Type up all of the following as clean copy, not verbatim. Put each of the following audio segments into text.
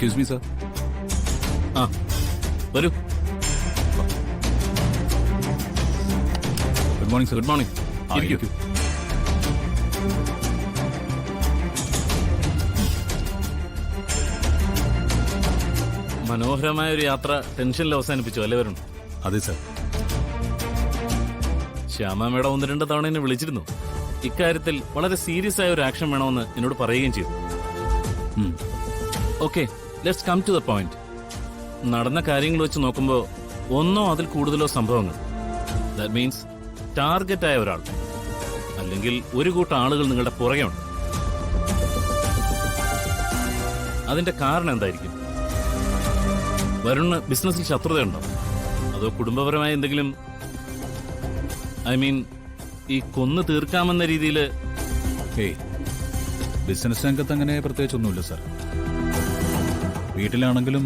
Excuse me sir. ആ വരൂ. Good morning sir. Good morning. ഇരിക്കൂ. മനോഹരമായ ഒരു യാത്ര ടെൻഷനിൽ അവസാനിപ്പിച്ചു അല്ലേ വരുൺ? അതെ സർ. ശ്യാമ മേഡം 1-2 തവണ എന്നെ വിളിച്ചിരുന്നു. ഇക്കാര്യത്തിൽ വളരെ സീരിയസ് ആയ ഒരു ആക്ഷൻ വേണമെന്ന് എന്നോട് പറയുകയും ചെയ്തു. Okay, let's come to the point. നടന്ന കാര്യങ്ങൾ വെച്ച് നോക്കുമ്പോൾ ഒന്നോ അതിൽ കൂടുതലോ സംഭവങ്ങൾ, ദാറ്റ് മീൻസ് ടാർഗറ്റ് ആയ ഒരാൾ അല്ലെങ്കിൽ ഒരു കൂട്ടം ആളുകൾ നിങ്ങളുടെ പുറകെ ഉണ്ട്. അതിന്റെ കാരണം എന്തായിരിക്കും? വരുണ് ബിസിനസ്സിൽ ശത്രുതയുണ്ടോ? അതോ കുടുംബപരമായ എന്തെങ്കിലും, ഐ മീൻ ഈ കൊന്നു തീർക്കാമെന്ന രീതിയിൽ? ഏയ്, ബിസിനസ് രംഗത്ത് അങ്ങനെ പ്രത്യേകിച്ചൊന്നുമില്ല സർ. വീട്ടിലാണെങ്കിലും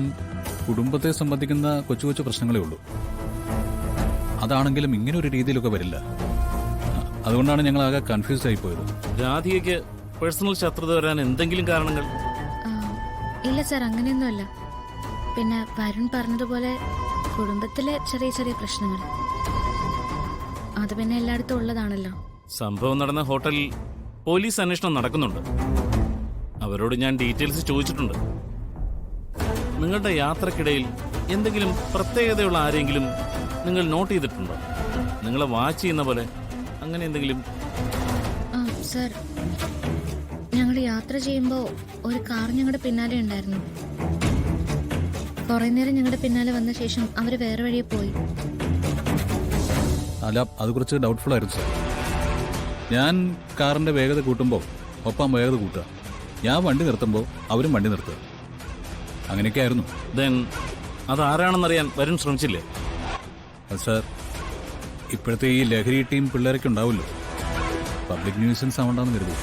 കുടുംബത്തെ സംബന്ധിക്കുന്ന കൊച്ചു കൊച്ചു പ്രശ്നങ്ങളേ ഉള്ളൂ. അതാണെങ്കിലും ഇങ്ങനെ ഒരു രീതിയിലൊക്കെ വരില്ല. അതുകൊണ്ടാണ് ഞങ്ങൾ ആകെ കൺഫ്യൂസ്ഡ് ആയി പോയത്. രാധികയ്ക്ക് പേഴ്സണൽ ശത്രുത വരാൻ എന്തെങ്കിലും കാരണങ്ങൾ? ഇല്ല സാർ, അങ്ങനെയൊന്നുമല്ല. പിന്നെ വരുൺ പറഞ്ഞതുപോലെ കുടുംബത്തിലെ ചെറിയ ചെറിയ പ്രശ്നങ്ങൾ, അത് പിന്നെ എല്ലായിടത്തും ഉള്ളതാണല്ലോ. സംഭവം നടന്ന ഹോട്ടലിൽ പോലീസ് അന്വേഷണം നടക്കുന്നുണ്ട്. അവരോട് ഞാൻ ഡീറ്റെയിൽസ് ചോദിച്ചിട്ടുണ്ട്. നിങ്ങളുടെ യാത്രക്കിടയിൽ എന്തെങ്കിലും പ്രത്യേകതയുള്ള ആരെങ്കിലും നിങ്ങൾ നോട്ട് ചെയ്തിട്ടുണ്ടോ? നിങ്ങളെ വാച്ച് ചെയ്യുന്ന പോലെ അങ്ങനെ എന്തെങ്കിലും? സാർ, ഞങ്ങൾ യാത്ര ചെയ്യുമ്പോൾ ഒരു കാർ ഞങ്ങളുടെ പിന്നാലെ ഉണ്ടായിരുന്നു. കുറെ നേരം ഞങ്ങളുടെ പിന്നാലെ വന്ന ശേഷം അവര് വേറെ വഴിയെ പോയി. അല്ല, അത് കുറച്ച് ഡൗട്ട്ഫുൾ ആയിരുന്നു സാർ. ഞാൻ കാറിന്റെ വേഗത കൂട്ടുമ്പോൾ ഒപ്പം വേഗത കൂട്ടുക, ഞാൻ വണ്ടി നിർത്തുമ്പോൾ അവരും വണ്ടി നിർത്തുക, അങ്ങനെയൊക്കെ ആയിരുന്നു. ദെൻ അതാരാണെന്നറിയാൻ വരുൺ ശ്രമിച്ചില്ലേ? അത് സാർ, ഇപ്പോഴത്തെ ഈ ലഹരി ടീം പിള്ളേരൊക്കെ ഉണ്ടാവുമല്ലോ, പബ്ലിക് ന്യൂസൻസ് ആവണ്ടെന്ന് കരുതി.